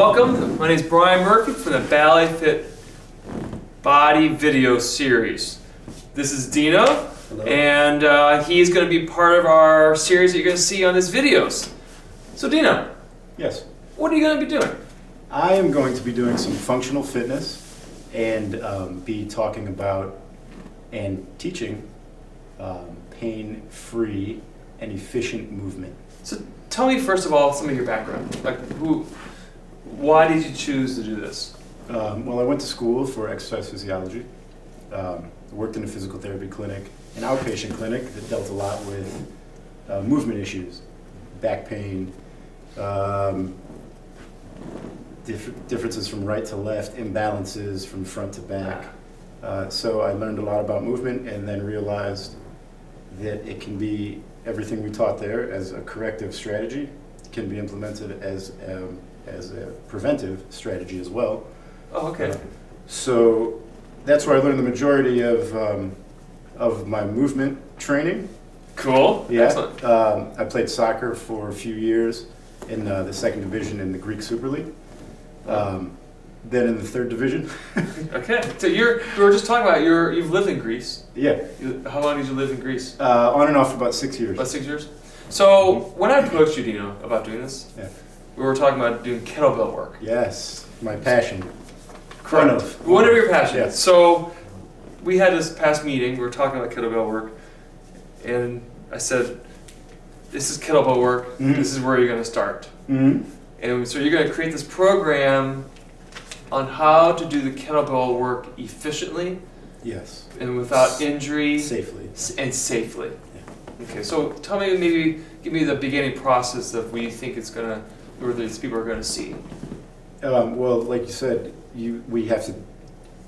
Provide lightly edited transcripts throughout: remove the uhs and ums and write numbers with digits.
welcome. My name is Brian Murphy from the Ballet Fit Body video series. This is Dino. Hello. And he's going to be part of our series that you're going to see on his videos. So Dino, Yes. what are you going to be doing? I am going to be doing some functional fitness and be talking about and teaching pain-free and efficient movement. So tell me first of all some of your background. Like why did you choose to do this? Well, I went to school for exercise physiology, worked in a physical therapy clinic, an outpatient clinic that dealt a lot with movement issues, back pain, differences from right to left, imbalances from front to back. So I learned a lot about movement and then realized that it can be everything we taught there as a corrective strategy can be implemented as a preventive strategy as well. Oh, okay. So that's where I learned the majority of my movement training. Cool. Yeah. Excellent. I played soccer for a few years in the second division in the Greek Super League. Then in the third division. Okay. So we were just talking about you've lived in Greece. Yeah. How long did you live in Greece? On and off for about 6 years. About 6 years. So when I approached you, Dino, about doing this, Yeah. we were talking about doing kettlebell work. Yes, my passion. Correct. One of. Whatever your passion Yeah. is. So we had this past meeting. We were talking about kettlebell work, and I said, "This is kettlebell work. Mhm. This is where you're going to start." Mm-hmm. And so you're going to create this program on how to do the kettlebell work efficiently Yes. and without injury Safely. and safely. Okay, so tell me, maybe give me the beginning process of what you think it's going to, or these people are going to see. Well, like you said, we have to,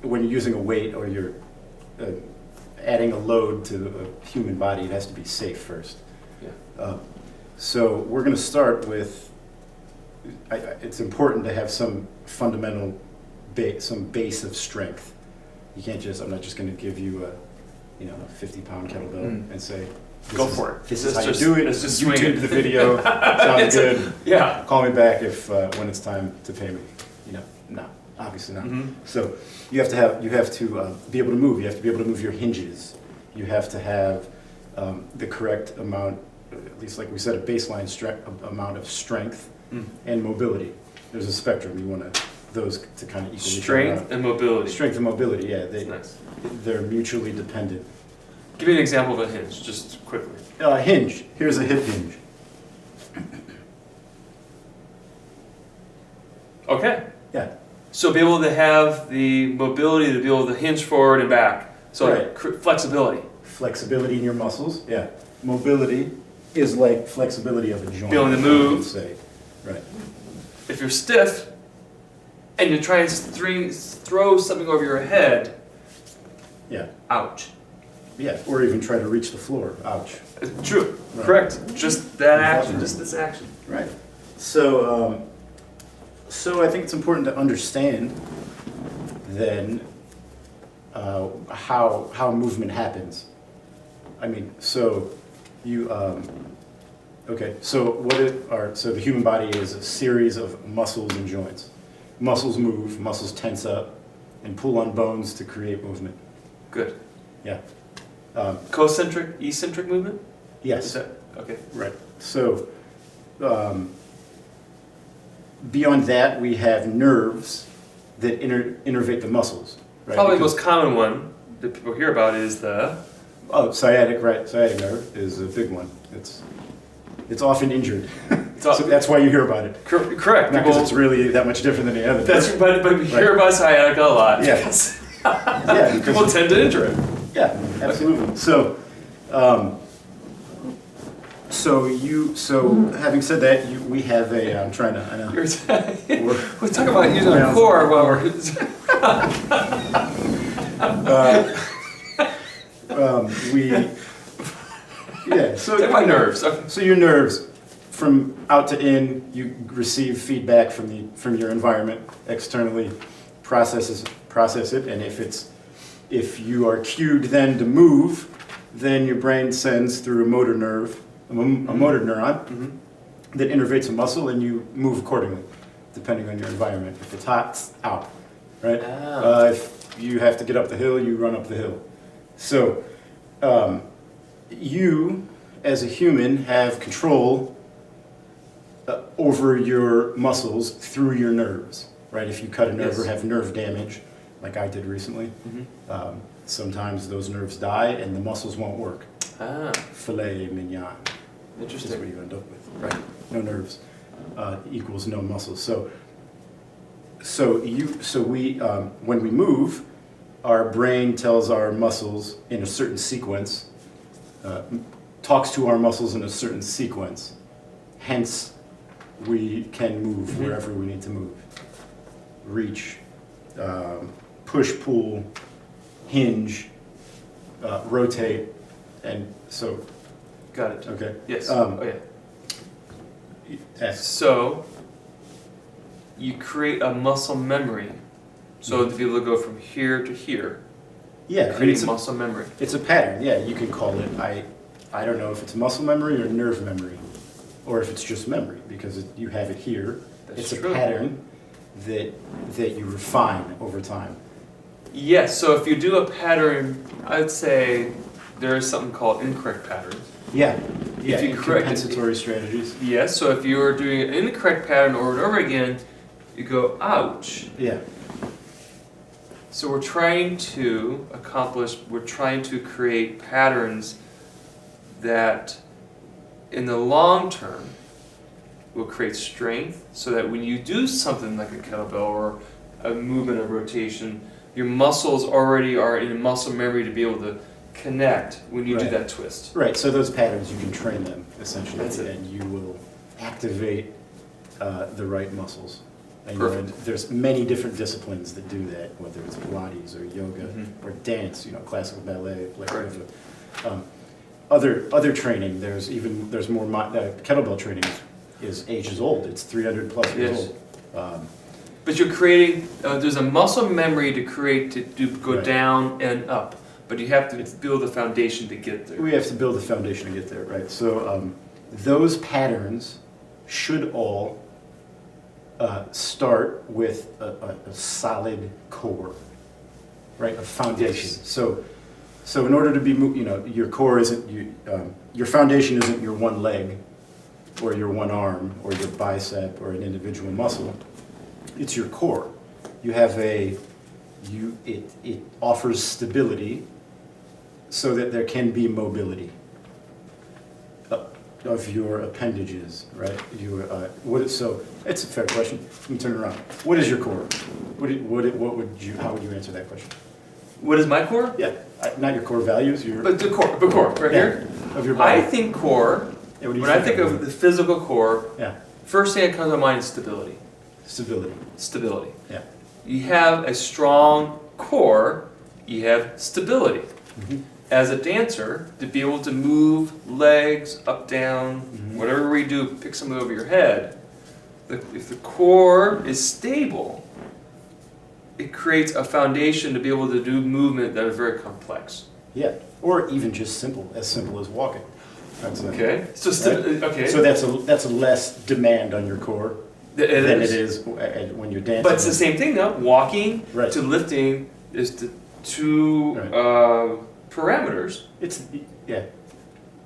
when you're using a weight or you're adding a load to a human body, it has to be safe first. Yeah. So we're going to start with, it's important to have some fundamental some base of strength. You can't just, I'm not just going to give you a 50-pound kettlebell and say, Go for it. This is how you just- do it. let's just swing YouTube it. the video. Sounds good. Yeah. Call me back if when it's time to pay me. No, obviously not. Mhm. So you have to be able to move. You have to be able to move your hinges. You have to have the correct amount, at least like we said, a baseline amount of strength and mobility. There's a spectrum. You want those to kind of equal each other out. Strength and mobility. Strength and mobility. Yeah, That's nice. they're mutually dependent. Give me an example of a hinge, just quickly. Hinge. Here's a hip hinge. Okay. Yeah. So be able to have the mobility to be able to hinge forward and back. So Right. Flexibility. Flexibility in your muscles. Yeah. Mobility is like flexibility of a joint. Be able to move. Let's say. Right. If you're stiff and you try and throw something over your head, Yeah. ouch. Yeah. Or even try to reach the floor. Ouch. True. Right. Correct. Just that action. Exactly. Just this action. Right. So, so I think it's important to understand then how movement happens. I mean, so you okay. So so the human body is a series of muscles and joints. Muscles move, muscles tense up, and pull on bones to create movement. Good. Yeah. Concentric, eccentric movement? Is Yes. that okay? Right. So, beyond that, we have nerves that innervate the muscles. Right? Probably the Because- most common one that people hear about is the sciatic, right? Sciatic nerve is a big one. It's often injured. So That's why you hear about it. correct. Not because it's really that much different than the other. But we hear about sciatica a lot. Yeah. Because Yeah, because- people tend to injure it. Yeah, absolutely. So, having said that, we have a. I'm trying to. I know. We're talking about using our core while we're. Yeah. So Take my nerves. Okay. So your nerves, from out to in, you receive feedback from your environment externally, process it, and if you are cued then to move, then your brain sends through a motor neuron that innervates a muscle, and you move accordingly. depending on your environment. If it's hot, it's out, right? Oh. If you have to get up the hill, you run up the hill. So you, as a human, have control over your muscles through your nerves, right? If you cut a nerve or Yes. have nerve damage, like I did recently, sometimes those nerves die and the muscles won't work. Ah, Filet mignon is what interesting. you end up with, right? No nerves equals no muscles. So we when we move, our brain tells our muscles in a certain sequence, talks to our muscles in a certain sequence. Hence, we can move wherever we need to move. Reach, push, pull, hinge, rotate, and so, Got it. okay. Yes. Um, Oh yeah. Yes. So you create a muscle memory. So to be able to go from here to here, Yeah, and creating muscle memory. it's a pattern. Yeah, you can call it. I don't know if it's muscle memory or nerve memory, or if it's just memory because you have it here. That's it's true. a pattern that you refine over time. Yes. So if you do a pattern, I'd say there is something called incorrect patterns. Yeah, yeah. you and correct it- compensatory strategies. Yes. So if you are doing an incorrect pattern over and over again, you go ouch. Yeah, So we're trying to create patterns that in the long term will create strength so that when you do something like a kettlebell or a movement of rotation, your muscles already are in muscle memory to be able to connect when you do Right. that twist. right. So those patterns, you can train them essentially, That's it. and you will activate the right muscles. And, Perfect. there's many different disciplines that do that, whether it's Pilates or yoga Mhm. or dance. classical ballet, like Correct. other training. There's more. Kettlebell training is ages old. It's 300 plus years Yes. old. But you're creating, there's a muscle memory to create to go Right. down and up, but you have to build a foundation to get there. We have to build a foundation to get there, right? So those patterns should all start with a solid core, right? A foundation. Yes. So in order to be, your core isn't your foundation isn't your one leg, or your one arm, or your bicep, or an individual muscle. It's your core. You have it offers stability, so that there can be mobility of your appendages, right? So it's a fair question. Let me turn it around. What is your core? How would you answer that question? What is my core? Yeah, not your core values, But the core, right here. of your I body. think core, Yeah, what do you when I think of the physical core, Yeah, first thing that comes to mind is stability. stability. Stability. Yeah. You have a strong core, you have stability. Mhm. As a dancer, to be able to move legs up, down, Mhm. whatever we do, pick something over your head, if the core is stable, it creates a foundation to be able to do movement that is very complex. Yeah, or even just simple as walking. Okay? So, okay. So that's a less demand on your core than it is when you're dancing. But it's the same thing though. Walking Right. to lifting is the two Right. parameters, Yeah,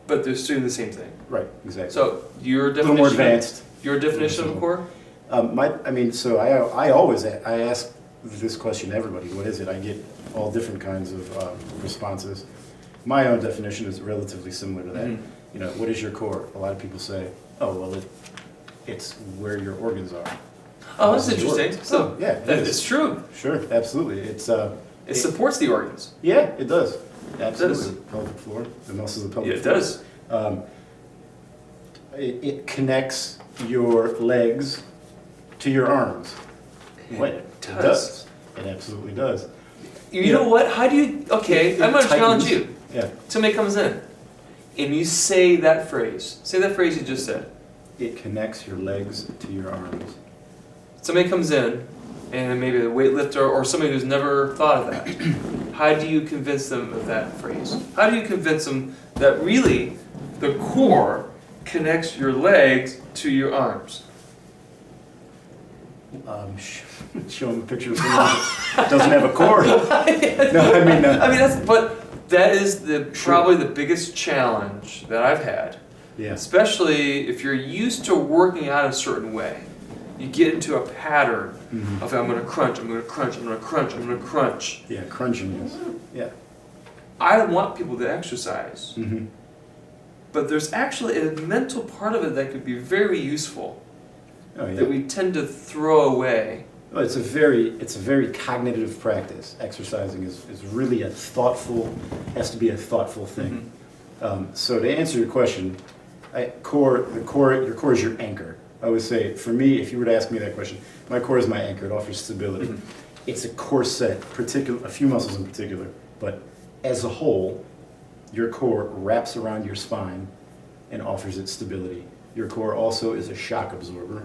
but they're still the same thing. right, exactly. So your a little definition, more advanced. your definition of a core? I always ask this question to everybody. What is it? I get all different kinds of responses. My own definition is relatively similar to that. Mhm. What is your core? A lot of people say, oh, well, it's where your organs are. Oh, that's This is interesting. yours. So Yeah, it that is. is true. Sure, absolutely. It supports the organs. Yeah, it does. does. Absolutely. Pelvic floor, the muscles of the pelvic Yeah, it floor. does. It connects your legs to your arms. What? It does. It absolutely does. You know what? How do you? Okay, It I'm gonna challenge tightens. you. Yeah. Somebody comes in, and you say that phrase. Say that phrase you just said. It connects your legs to your arms. Somebody comes in, and maybe a weightlifter or somebody who's never thought of that. How do you convince them of that phrase? How do you convince them that really the core connects your legs to your arms? Show him a picture of someone that doesn't have a core. No, I mean, that is probably the biggest challenge that I've had. yeah. Especially if you're used to working out a certain way. You get into a pattern Mhm. of I'm going to crunch, I'm going to crunch, I'm going to crunch, I'm going to crunch. Yeah, crunching is. Yeah. I want people to exercise, Mm-hmm. but there's actually a mental part of it that could be very useful Oh yeah. that we tend to throw away. Oh, it's a very cognitive practice. Exercising is really has to be a thoughtful thing. So to answer your question, your core is your anchor. I always say, for me, if you were to ask me that question, my core is my anchor. It offers stability. Mhm. It's a core set, a few muscles in particular, but as a whole, your core wraps around your spine and offers it stability. Your core also is a shock absorber,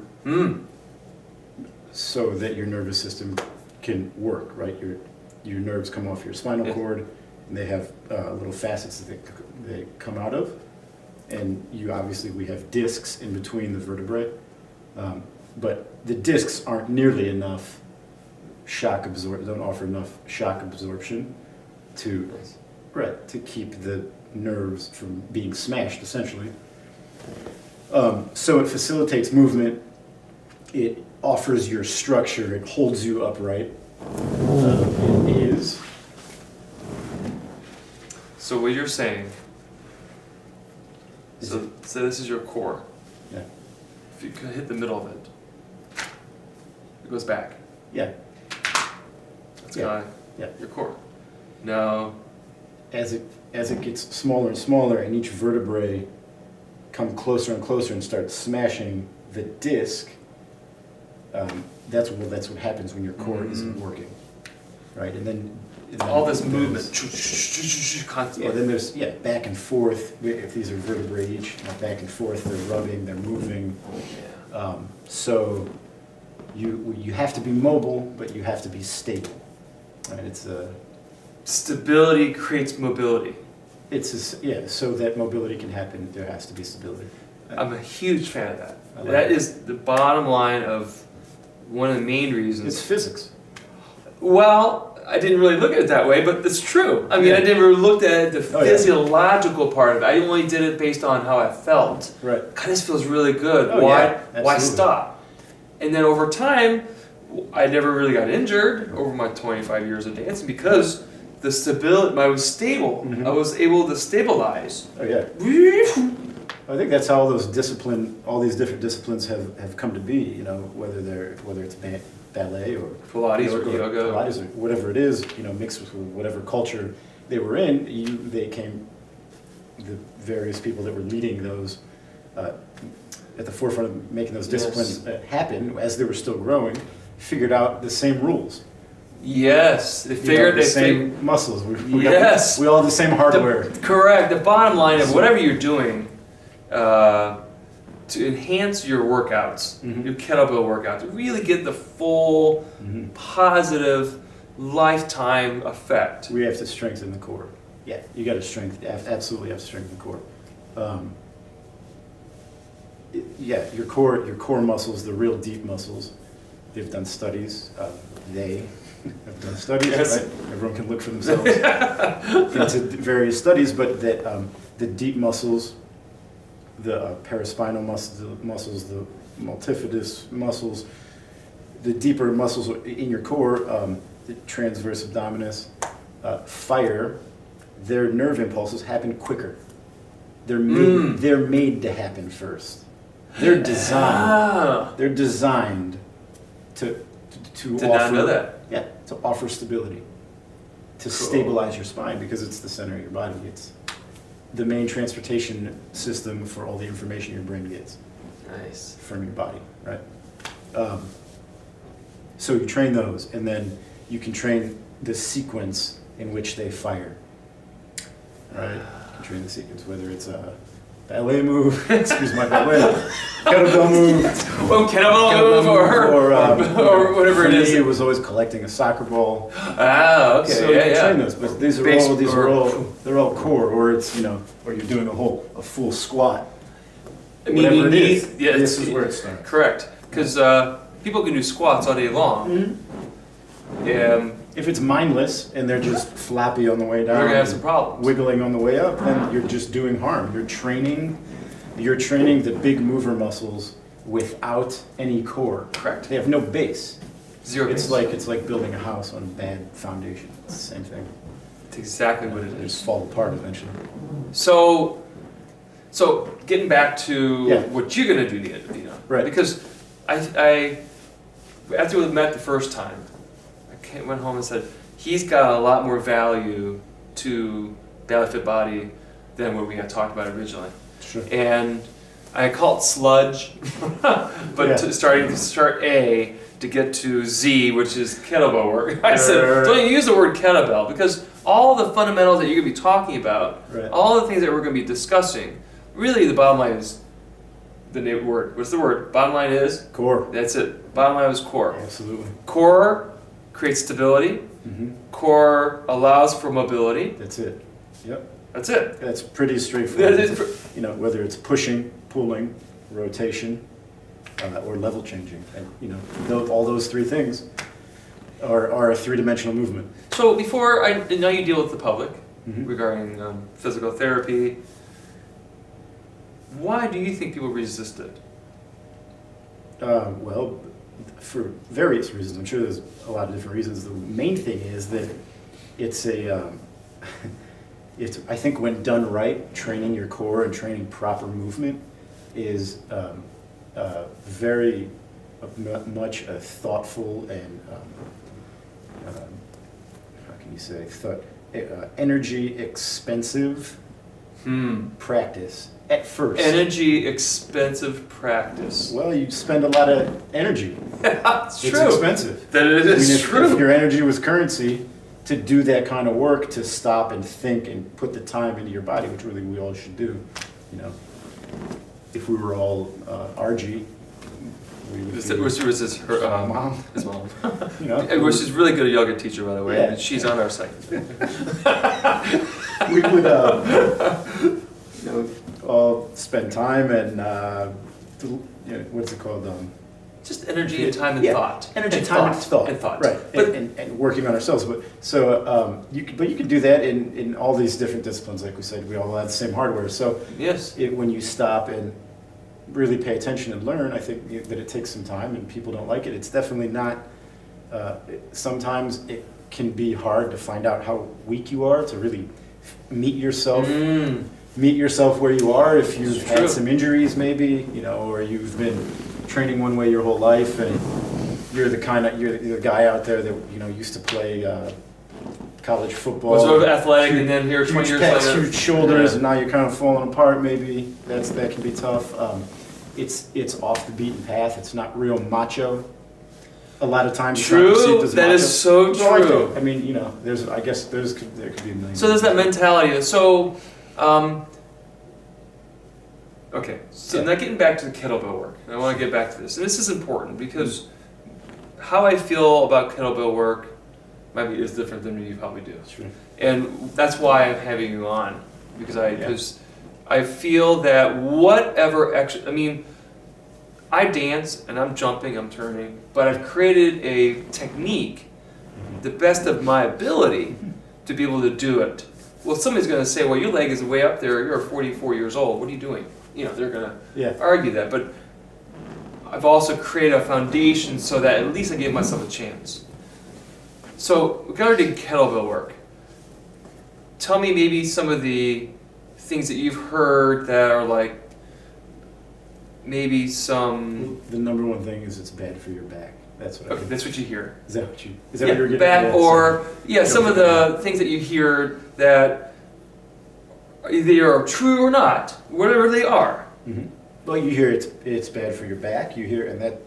so that your nervous system can work, right? Your nerves come off your spinal Yeah. cord, and they have little facets that they come out of. And we have discs in between the vertebrae, but the discs aren't nearly enough don't offer enough shock absorption to keep the nerves from being smashed, essentially. So it facilitates movement. It offers your structure. It holds you upright. It is. So what you're saying, so this is your core. Yeah. If you could hit the middle of it, it goes back. Yeah. That's Yeah. kind of Yeah. your core. Now, As it gets smaller and smaller, and each vertebrae come closer and closer and start smashing the disc, that's what happens when your core isn't working, right? And then all this movement, Yeah, constantly. then there's back and forth. If these are vertebrae each, back and forth, they're rubbing, they're moving. So you have to be mobile, but you have to be stable. Right? Stability creates mobility. So that mobility can happen, there has to be stability. I'm a huge fan of that. I like That it. is the bottom line of one of the main reasons. It's physics. Well, I didn't really look at it that way, but it's true. I mean, Yeah. I never looked at the Oh, yeah. physiological part of it. I only did it based on how I felt. Right. God, this feels really good. Oh, Why? yeah, Why absolutely. stop? And then over time, I never really got injured over my 25 years of dancing because the stability. I was stable. Mhm. I was able to stabilize. Oh yeah. I think that's how all these different disciplines have come to be. You know, whether it's ballet or Pilates or yoga. Pilates or whatever it is. You know, mixed with whatever culture they were in. The various people that were leading those at the forefront of making those disciplines happen as they were still growing, figured out the same rules. Yes, they figured the same muscles. We all have the same hardware. Correct. The bottom line of whatever you're doing to enhance your workouts, Mhm. your kettlebell workouts, to really get the full positive lifetime effect. We have to strengthen the core. Yeah, you got to absolutely have to strengthen the core. Your core muscles, the real deep muscles. They've done studies. They have done studies. Yes. Right? Everyone can look for themselves into various studies, but that the deep muscles, the paraspinal muscles, the multifidus muscles, the deeper muscles in your core, the transverse abdominis, fire, their nerve impulses happen quicker. They're made to happen first. They're designed. They're designed to Did offer. not know that. Yeah, to offer stability, to stabilize your spine because it's the center of your body. It's the main transportation system for all the information your brain gets Nice. from your body, right? So you train those, and then you can train the sequence in which they fire. Right? You can train the sequence, whether it's a ballet move, excuse my ballet, kettlebell move, Well, kettlebell move or whatever for it is. me, it was always collecting a soccer ball. Ah, okay, So yeah, you yeah. train those, but they're all core, or it's or you're doing a full squat. I mean, Whatever you it need, is, yeah, this is where it starts. Correct, because people can do squats all day long. If it's mindless and they're just floppy on the way down, They're gonna have some problems. wiggling on the way up, then you're just doing harm. You're training the big mover muscles without any core. Correct. They have no base. Zero. It's base. like building a house on a bad foundation. It's the same thing. It's exactly what it They just is. fall apart eventually. So getting back to Yeah. what you're gonna do, Dino. Right. Because I after we met the first time, went home and said he's got a lot more value to Badly Fit Body than what we had talked about originally. Sure. And I call it sludge, but Yeah. starting to start A to get to Z, which is kettlebell work. I said, don't use the word kettlebell because all the fundamentals that you're going to be talking about, Right. all the things that we're going to be discussing, really the bottom line is the word. What's the word? Bottom line is? Core. That's it. Bottom line is core. Absolutely. Core creates stability. Mm-hmm. Core allows for mobility. That's it. Yep. That's it. That's pretty straightforward. That is You know, whether it's pushing, pulling, rotation, or level changing, and all those three things are a three-dimensional movement. So before I know you deal with the public Mhm. regarding physical therapy, why do you think people resist it? Well, for various reasons. I'm sure there's a lot of different reasons. The main thing is that it's it's, I think when done right, training your core and training proper movement is very much a thoughtful and how can you say energy expensive practice at first. Energy expensive practice. Well, you spend a lot of energy. It's It's true. expensive. That it is if true. your energy was currency, to do that kind of work, to stop and think and put the time into your body, which really we all should do, if we were all RG, we would Was be this her mom. his mom? Which She's a really good yoga teacher, by the way. Yeah. And she's on our site. we would all spend time and what's it called? Just energy and time and Yeah. thought. Energy, and time, thought. and thought. And thought. Right. But And working on ourselves. But so you can do that in all these different disciplines. Like we said, we all have the same hardware. So yes. when you stop and really pay attention and learn, I think that it takes some time, and people don't like it. It's definitely not. Sometimes it can be hard to find out how weak you are, to really meet yourself. Meet yourself where you are. If you've It's had true. some injuries, maybe or you've been training one way your whole life, and you're the guy out there that used to play college football. Was sort of athletic, and then here 20 Huge years pecs, later. huge shoulders, Yeah. and now you're kind of falling apart. Maybe that can be tough. It's off the beaten path. It's not real macho. A lot of times, it's not True. perceived as That macho. is so It's all right, true. though. I mean, there could be a million. So there's that mentality. So, okay. So Yeah. now getting back to the kettlebell work. I want to get back to this, and this is important because how I feel about kettlebell work maybe is different than you probably do, Sure. and that's why I'm having you on because I feel that whatever I mean, I dance and I'm jumping, I'm turning, but I've created a technique, the best of my ability, to be able to do it. Well, somebody's going to say, well, your leg is way up there, you're 44 years old, what are you doing? They're going to argue that, but I've also created a foundation so that at least I give myself a chance. So, regarding kettlebell work, tell me maybe some of the things that you've heard that are like, maybe some... The number one thing is it's bad for your back. That's what I Okay, think. that's what you hear. Is that what you're getting back at? or So- some of the things that you hear that either are true or not, whatever they are. Mhm. Well, you hear it's bad for your back. You hear, and that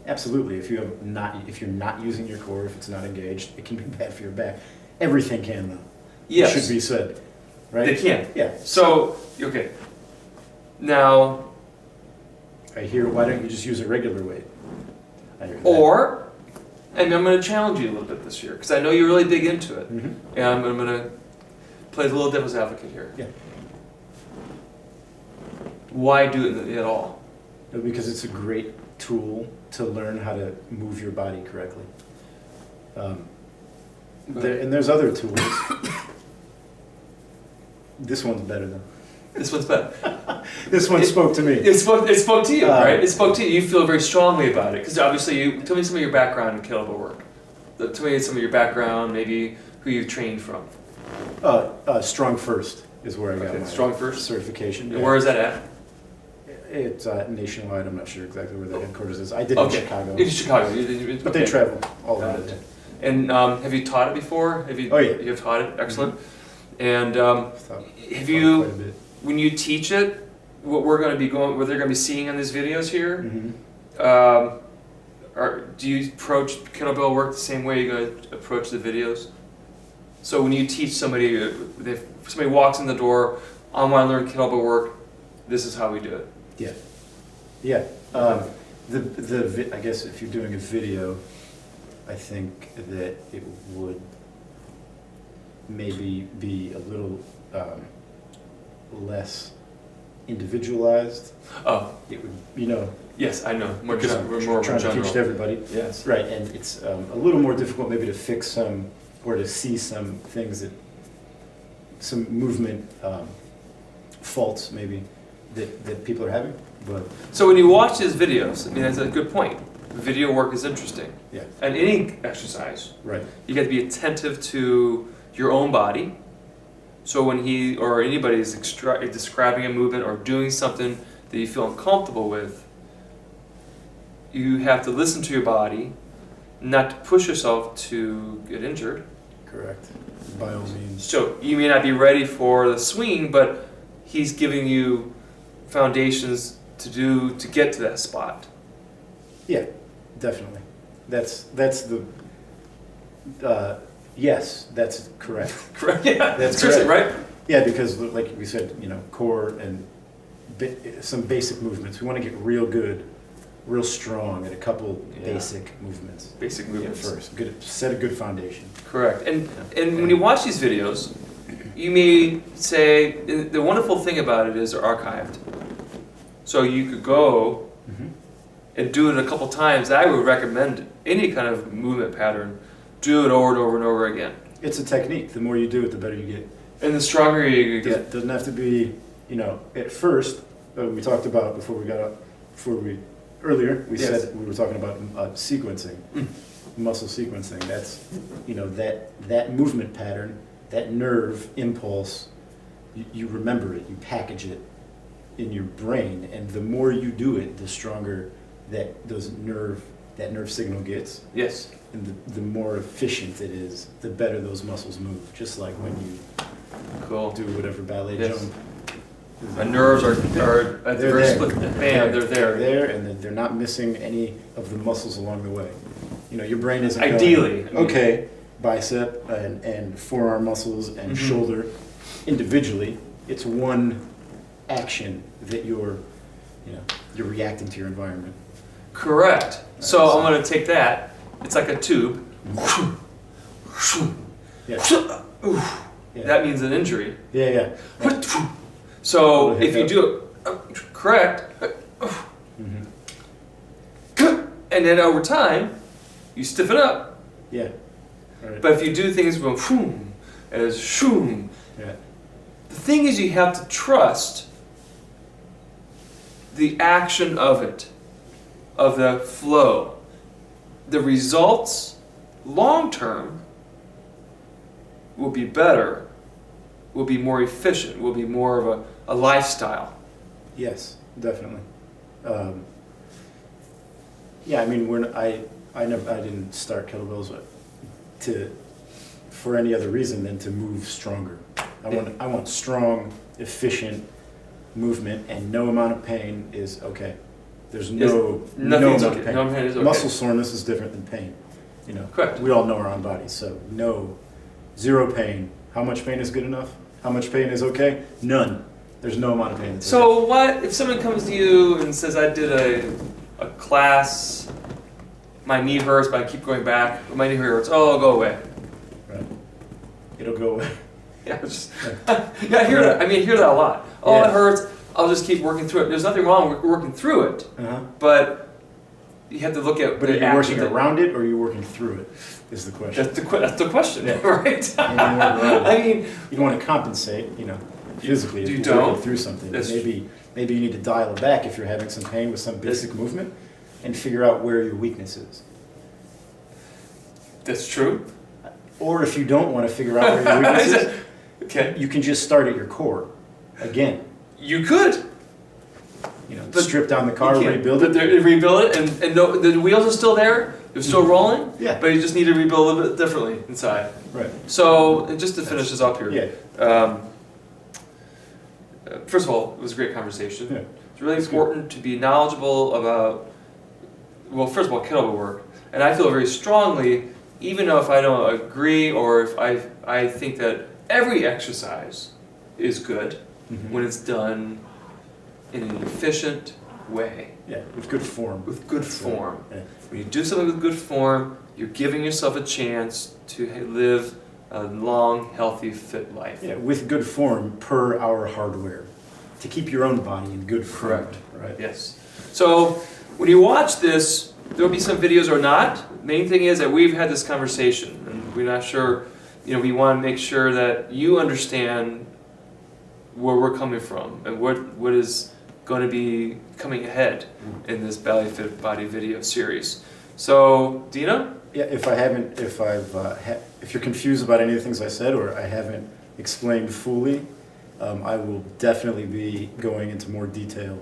absolutely. If you're not using your core, if it's not engaged, it can be bad for your back. Everything can, though. Yes, It should be said, right? they can. Yeah. So okay, now I hear. Why don't you just use a regular weight? I hear that. or, and I'm going to challenge you a little bit this year because I know you're really big into it, Mhm. and I'm going to play the little devil's advocate here. Yeah. Why do it at all? because it's a great tool to learn how to move your body correctly. And there's other tools. This one's better though. This one's better. This one spoke to me. It spoke to you, right? It spoke to you. You feel very strongly about it because obviously you. Tell me some of your background in kettlebell work. Tell me some of your background, maybe who you've trained from. Strong First is where I got my Strong First certification. And where is that at? It's nationwide. I'm not sure exactly where the headquarters is. I did it in Chicago. In Chicago. But they travel all over it. And have you taught it before? Have you? Oh yeah. You have taught it. Excellent. Mm-hmm. And have you? Quite a bit. When you teach it, what they're going to be seeing on these videos here, Mm-hmm. do you approach kettlebell work the same way you're going to approach the videos? So when you teach somebody, if somebody walks in the door, I want to learn kettlebell work, this is how we do it. Yeah. Yeah. I guess if you're doing a video, I think that it would maybe be a little less individualized. Oh, It would, you know, yes, I know. More because more trying to teach to everybody. Yes. Right, and it's a little more difficult maybe to fix some, or to see some things that, some movement faults maybe that people are having, but So when you watch his videos, I mean, that's a good point. Video work is interesting. yeah, And any exercise, right, you got to be attentive to your own body. So when he or anybody is describing a movement or doing something that you feel uncomfortable with, you have to listen to your body, not to push yourself to get injured. correct, by all means. So you may not be ready for the swing, but he's giving you foundations to get to that spot. Yeah, definitely. That's the, yes, that's correct. Correct? Yeah, That's seriously, correct. right? Yeah, because like we said, you know, core and some basic movements. We want to get real good, real strong at a couple Yeah. basic movements. Basic movements. First, set a good foundation. Correct. And when you watch these videos, you may say, the wonderful thing about it is they're archived. So you could go Mm-hmm. and do it a couple times. I would recommend any kind of movement pattern, do it over and over and over again. It's a technique. The more you do it, the better you get. And the stronger you Yeah, get. it doesn't have to be, you know, at first, we talked about earlier, we Yes. said we were talking about sequencing, muscle sequencing. That's, you know, that movement pattern, that nerve impulse, you remember it, you package it in your brain, and the more you do it, the stronger that nerve signal gets, Yes. and the more efficient it is, the better those muscles move. Just like when you Cool. do whatever ballet Yes. jump. The nerves are at the They're very there. split band. They're there. They're there, and they're not missing any of the muscles along the way. You know, your brain isn't going, Ideally, I mean- okay, bicep and forearm muscles and Mhm. shoulder individually. It's one action that you're reacting to your environment. Correct. So Right, so- I'm going to take that. It's like a tube. Yeah. Yeah. That means an injury. Yeah. So Little if you hiccup. do it correct, Mhm. and then over time, you stiffen up. Yeah. Right. But if you do things from shoom, as shoom, Yeah. the thing is you have to trust the action of it, of the flow. The results, long term, will be better, will be more efficient, will be more of a lifestyle. Yes, definitely. Yeah, I mean, I didn't start kettlebells for any other reason than to move stronger. I want strong, efficient movement, and no amount of pain is okay. There's no Nothing's amount okay. of pain. No pain is okay. Muscle soreness is different than pain. You know, Correct. we all know our own bodies, so zero pain. How much pain is good enough? How much pain is okay? None. There's no amount of pain. That's okay. So what if someone comes to you and says, I did a class, my knee hurts, but I keep going back, my knee hurts, oh, it'll go away. Right. It'll go away. Yeah, I hear that. I mean, I hear that a lot. Oh, Yeah. it hurts. I'll just keep working through it. There's nothing wrong with working through it, but you have you have to look at But the are you action working around it or are you working through it? Is the question. That's the question, Yeah. right? I I mean, You don't want to compensate, physically. If You you're don't? working through something. That's Maybe you need to dial it back if you're having some pain with some basic movement, and figure out where your weakness is. that's true. Or if you don't want to figure out where your weakness is, Okay, you can just start at your core again. you could. But Strip down the car, You can't. rebuild But it. rebuild it, and no, the wheels are still there. They're still rolling. Yeah. But you just need to rebuild a little bit differently inside. Right. So, and just to finish this up here. Yeah. First of all, it was a great conversation. Yeah. It's really important to be knowledgeable about, well, first of all, kettlebell work. And I feel very strongly, even though if I don't agree or if I think that every exercise is good when it's done in an efficient way. Yeah, with good form. With good form. Yeah. When you do something with good form, you're giving yourself a chance to live a long, healthy, fit life. Yeah, with good form per our hardware. To keep your own body in good form. Correct. Right. Yes. So when you watch this, there'll be some videos or not. Main thing is that we've had this conversation and we're not sure, we want to make sure that you understand where we're coming from and what is going to be coming ahead in this Belly Fit Body video series. So, Dino? Yeah, if you're confused about any of the things I said or I haven't explained fully, I will definitely be going into more detail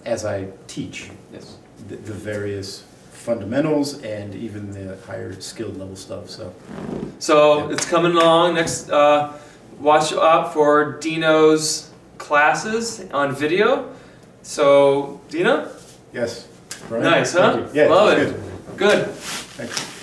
as I teach Yes. the various fundamentals and even the higher skilled level stuff. So It's coming along. Next, watch out for Dino's classes on video. So, Dino? yes, Brian? Nice, huh? Thank you. Yeah, Love it's it. Good. Thanks.